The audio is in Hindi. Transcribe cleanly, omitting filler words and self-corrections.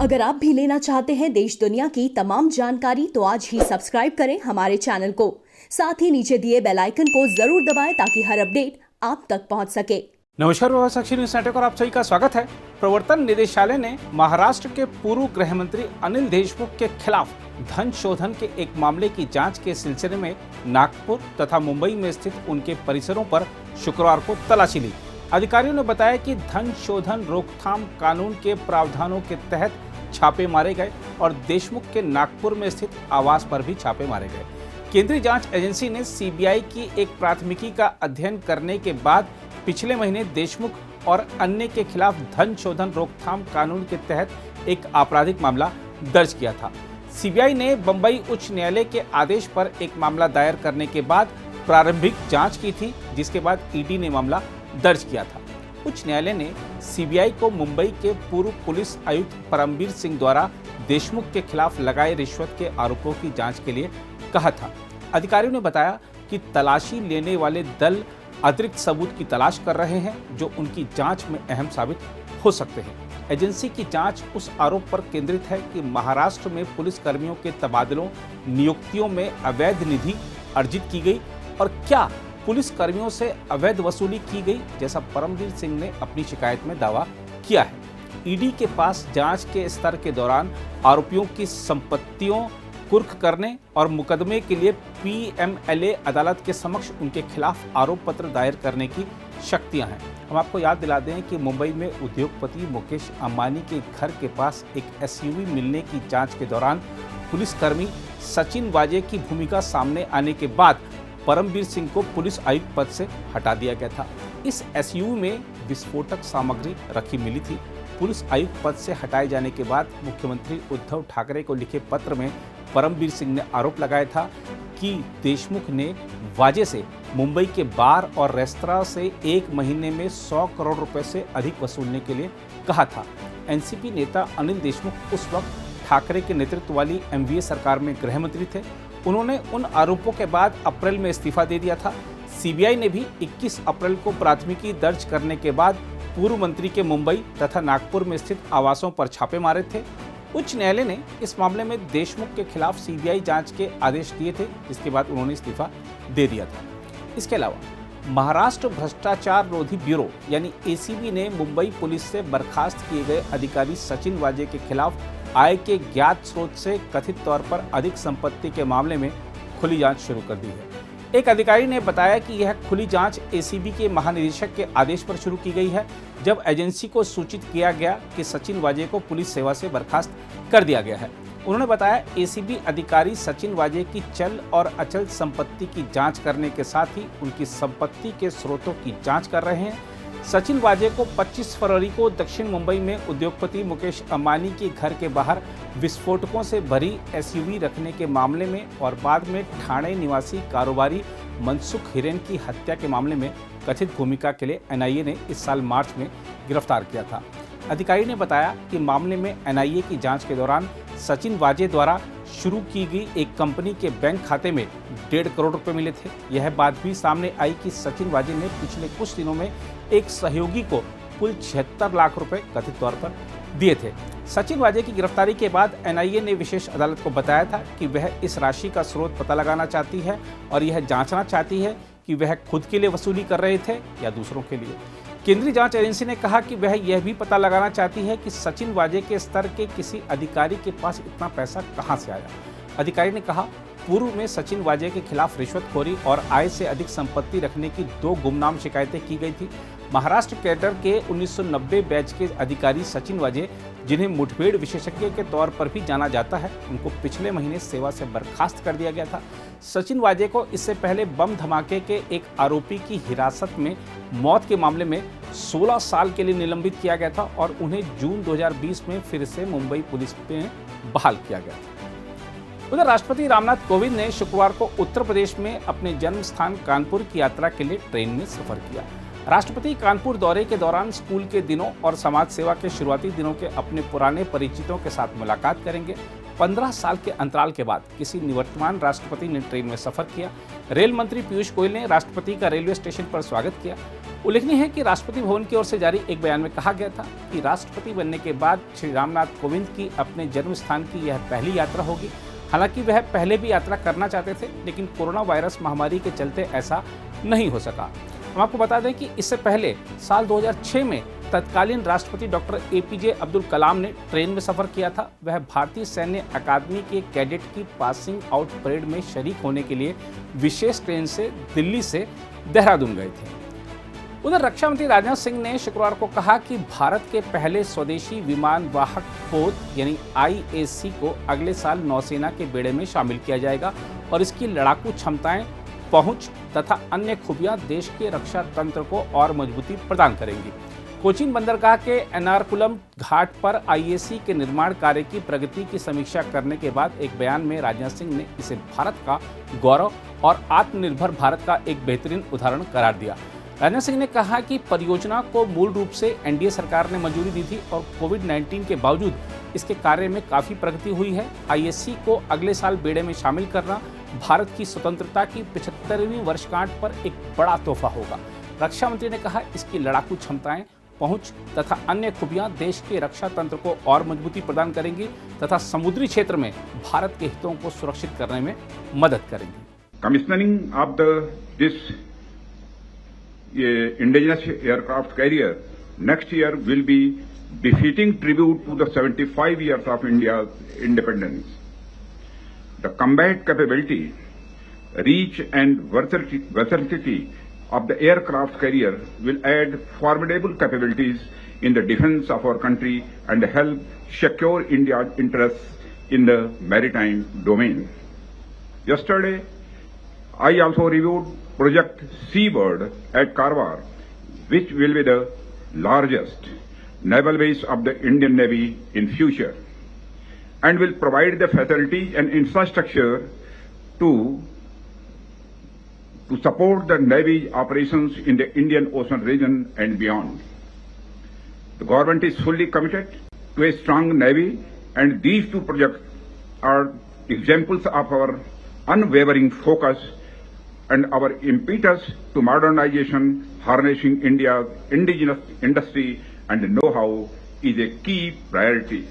अगर आप भी लेना चाहते हैं देश दुनिया की तमाम जानकारी तो आज ही सब्सक्राइब करें हमारे चैनल को। साथ ही नीचे दिए बेल आइकन को जरूर दबाएं ताकि हर अपडेट आप तक पहुंच सके। नमस्कार, साक्षी न्यूज नेटवर्क और आप सभी का स्वागत है। प्रवर्तन निदेशालय ने महाराष्ट्र के पूर्व गृह मंत्री अनिल देशमुख के खिलाफ धन शोधन के एक मामले की जांच के सिलसिले में नागपुर तथा मुंबई में स्थित उनके परिसरों पर शुक्रवार को तलाशी ली। अधिकारियों ने बताया कि धन शोधन रोकथाम कानून के प्रावधानों के तहत छापे मारे गए और देशमुख के नागपुर में स्थित आवास पर भी छापे मारे गए। केंद्रीय जांच एजेंसी ने सीबीआई की एक प्राथमिकी का अध्ययन करने के बाद पिछले महीने देशमुख और अन्य के खिलाफ धन शोधन रोकथाम कानून के तहत एक आपराधिक मामला दर्ज किया था। सीबीआई ने बंबई उच्च न्यायालय के आदेश पर एक मामला दायर करने के बाद प्रारंभिक जांच की थी, जिसके बाद ईडी ने मामला दर्ज किया था। उच्च न्यायालय ने सीबीआई को मुंबई के पूर्व पुलिस आयुक्त परमबीर सिंह द्वारा देशमुख के खिलाफ लगाए रिश्वत के आरोपों की जांच के लिए कहा था। अधिकारियों ने बताया कि तलाशी लेने वाले दल अतिरिक्त सबूत की तलाश कर रहे हैं जो उनकी जांच में अहम साबित हो सकते हैं। एजेंसी की जांच उस आरोप पर केंद्रित है कि महाराष्ट्र में पुलिस कर्मियों के तबादलों, नियुक्तियों में अवैध निधि अर्जित की गई और क्या पुलिस कर्मियों से अवैध वसूली की गई, जैसा परमबीर सिंह ने अपनी शिकायत में दावा किया है। ईडी के पास जांच के स्तर के दौरान आरोपियों की संपत्तियों कुर्क करने और मुकदमे के लिए पीएमएलए अदालत के समक्ष उनके खिलाफ आरोप पत्र दायर करने की शक्तियां हैं। हम आपको याद दिला दें कि मुंबई में उद्योगपति मुकेश अंबानी के घर के पास एक एसयूवी मिलने की जांच के दौरान पुलिसकर्मी सचिन वाजे की भूमिका सामने आने के बाद परमबीर सिंह को पुलिस आयुक्त पद से हटा दिया गया था। इस एसयूवी में विस्फोटक सामग्री रखी मिली थी। पुलिस आयुक्त पद से हटाए जाने के बाद मुख्यमंत्री उद्धव ठाकरे को लिखे पत्र में परमबीर सिंह ने आरोप लगाया था कि देशमुख ने वाजे से मुंबई के बार और रेस्तरां से एक महीने में 100 करोड़ रुपए से अधिक वसूलने के लिए कहा था। एनसीपी नेता अनिल देशमुख उस वक्त ठाकरे के नेतृत्व वाली एमवीए सरकार में गृह मंत्री थे। उन्होंने उन आरोपों के बाद अप्रैल में इस्तीफा दे दिया था। सीबीआई ने भी 21 अप्रैल को प्राथमिकी दर्ज करने के बाद पूर्व मंत्री के मुंबई तथा नागपुर में स्थित आवासों पर छापे मारे थे। उच्च न्यायालय ने इस मामले में देशमुख के खिलाफ सीबीआई जांच के आदेश दिए थे, जिसके बाद उन्होंने इस्तीफा दे दिया था। इसके अलावा महाराष्ट्र भ्रष्टाचार रोधी ब्यूरो यानी एसीबी ने मुंबई पुलिस से बर्खास्त किए गए अधिकारी सचिन वाजे के खिलाफ आय के ज्ञात स्रोत से कथित तौर पर अधिक संपत्ति के मामले में खुली जांच शुरू कर दी है। एक अधिकारी ने बताया कि यह खुली जांच एसीबी के महानिदेशक के आदेश पर शुरू की गई है, जब एजेंसी को सूचित किया गया कि सचिन वाजे को पुलिस सेवा से बर्खास्त कर दिया गया है। उन्होंने बताया एसीबी अधिकारी सचिन वाजे की चल और अचल संपत्ति की जांच करने के साथ ही उनकी संपत्ति के स्रोतों की जांच कर रहे हैं। सचिन वाजे को 25 फरवरी को दक्षिण मुंबई में उद्योगपति मुकेश अंबानी के घर के बाहर विस्फोटकों से भरी एसयूवी रखने के मामले में और बाद में ठाणे निवासी कारोबारी मनसुख हिरेन की हत्या के मामले में कथित भूमिका के लिए एनआईए ने इस साल मार्च में गिरफ्तार किया था। अधिकारी ने बताया कि मामले में एनआईए की जांच के दौरान सचिन वाजे द्वारा शुरू की गई एक कंपनी के बैंक खाते में 1.5 करोड़ रुपए मिले थे। यह बात भी सामने आई कि सचिन वाजे ने पिछले कुछ दिनों में एक सहयोगी को कुल 76 लाख रुपए कथित तौर पर दिए थे। सचिन वाजे की गिरफ्तारी के बाद एनआईए ने विशेष अदालत को बताया था कि वह इस राशि का स्रोत पता लगाना चाहती है और यह जांचना चाहती है कि वह खुद के लिए वसूली कर रहे थे या दूसरों के लिए। केंद्रीय जांच एजेंसी ने कहा कि वह यह भी पता लगाना चाहती है कि सचिन वाजे के स्तर के किसी अधिकारी के पास इतना पैसा कहां से आया। अधिकारी ने कहा, पूर्व में सचिन वाजे के खिलाफ रिश्वतखोरी और आय से अधिक संपत्ति रखने की 2 गुमनाम शिकायतें की गई थी। महाराष्ट्र कैडर के 1990 बैच के अधिकारी सचिन वाजे, जिन्हें मुठभेड़ विशेषज्ञ के तौर पर भी जाना जाता है, उनको पिछले महीने सेवा से बर्खास्त कर दिया गया था। सचिन वाजे को इससे पहले बम धमाके के एक आरोपी की हिरासत में मौत के मामले में 16 साल के लिए निलंबित किया गया था और उन्हें जून 2020 में फिर से मुंबई पुलिस में बहाल किया गया था। उधर राष्ट्रपति रामनाथ कोविंद ने शुक्रवार को उत्तर प्रदेश में अपने जन्म स्थान कानपुर की यात्रा के लिए ट्रेन में सफर किया। राष्ट्रपति कानपुर दौरे के दौरान स्कूल के दिनों और समाज सेवा के शुरुआती दिनों के अपने पुराने परिचितों के साथ मुलाकात करेंगे 15 साल के अंतराल के बाद किसी निवर्तमान राष्ट्रपति ने ट्रेन में सफर किया। रेल मंत्री पीयूष गोयल ने राष्ट्रपति का रेलवे स्टेशन पर स्वागत किया। उल्लेखनीय है कि राष्ट्रपति भवन की ओर से जारी एक बयान में कहा गया था कि राष्ट्रपति बनने के बाद श्री रामनाथ कोविंद की अपने जन्म स्थान की यह पहली यात्रा होगी। हालांकि वह पहले भी यात्रा करना चाहते थे, लेकिन कोरोना वायरस महामारी के चलते ऐसा नहीं हो सका। हम आपको बता दें कि इससे पहले साल 2006 में तत्कालीन राष्ट्रपति डॉक्टर एपीजे अब्दुल कलाम ने ट्रेन में सफर किया था। वह भारतीय सैन्य अकादमी के कैडेट की पासिंग आउट परेड में शरीक होने के लिए विशेष ट्रेन से दिल्ली से देहरादून गए थे। उधर रक्षा मंत्री राजनाथ सिंह ने शुक्रवार को कहा कि भारत के पहले स्वदेशी विमान वाहक पोत यानी IAC को अगले साल नौसेना के बेड़े में शामिल किया जाएगा और इसकी लड़ाकू क्षमताएं, पहुंच तथा अन्य खूबियां देश के रक्षा तंत्र को और मजबूती प्रदान करेंगी। कोचीन बंदरगाह के एर्नाकुलम घाट पर IAC के निर्माण कार्य की प्रगति की समीक्षा करने के बाद एक बयान में राजनाथ सिंह ने इसे भारत का गौरव और आत्मनिर्भर भारत का एक बेहतरीन उदाहरण करार दिया। राजनाथ सिंह ने कहा कि परियोजना को मूल रूप से NDA सरकार ने मंजूरी दी थी और कोविड-19 के बावजूद इसके कार्य में काफ़ी प्रगति हुई है। IAC को अगले साल बेड़े में शामिल करना भारत की स्वतंत्रता की 75वीं वर्षगांठ पर एक बड़ा तोहफा होगा। रक्षा मंत्री ने कहा इसकी लड़ाकू क्षमताएं, पहुंच तथा अन्य खूबियां देश के रक्षा तंत्र को और मजबूती प्रदान करेंगी तथा समुद्री क्षेत्र में भारत के हितों को सुरक्षित करने में मदद करेंगी। Commissioning of this indigenous aircraft carrier next year will be befitting tribute to the 75 years of India's independence. The combat capability, reach and versatility of the aircraft carrier will add formidable capabilities in the defense of our country and help secure India's interests in the maritime domain. Yesterday, I also reviewed Project Seabird at Karwar, which will be the largest naval base of the Indian Navy in future and will provide the facilities and infrastructure to support the Navy operations in the Indian Ocean region and beyond. The government is fully committed to a strong Navy, and these two projects are examples of our unwavering focus and our impetus to modernization. Harnessing India's indigenous industry and know-how is a key priority.